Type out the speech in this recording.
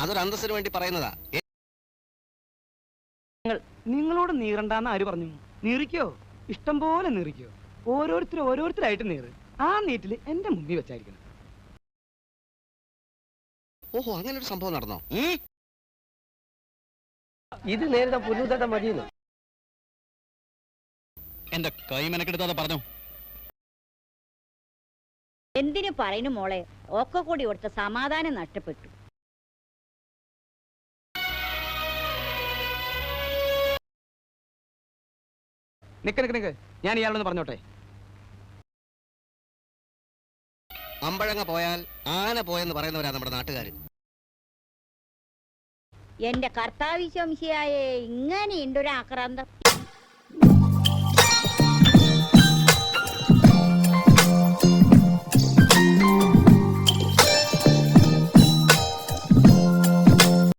അതൊരു അന്തസ്സിന് വേണ്ടി പറയുന്നതാ. നിങ്ങളോട് നീറണ്ടെന്ന് ആര് പറഞ്ഞു? നീറിക്കോ, ഇഷ്ടം പോലെ നീറിക്കോ. ഓരോരുത്തരായിട്ട് നീറ്. ആ നീറ്റില് എന്റെ മുമ്പിൽ വെച്ചായിരിക്കണം. ഓഹോ, അങ്ങനെ ഒരു സംഭവം നടന്നോ? ഇത് നേരിടാൻ പുല്ലുതട്ട മതിയെന്ന് എന്റെ കൈ മെനക്കെടുത്താതെ പറഞ്ഞു. എന്തിനു പറയുന്നു മോളെ? ഒക്കെ കൂടി കൊടുത്ത സമാധാനം നഷ്ടപ്പെട്ടു. നിക്ക്, ഞാൻ ഇയാളൊന്ന് പറഞ്ഞോട്ടെ. അമ്പഴങ്ങ പോയാൽ ആന പോയെന്ന് പറയുന്നവരാ നമ്മുടെ നാട്ടുകാര്. എന്റെ കർത്താവിശംശിയായേ, ഇങ്ങനെയുണ്ടൊരു ആക്രാന്തം.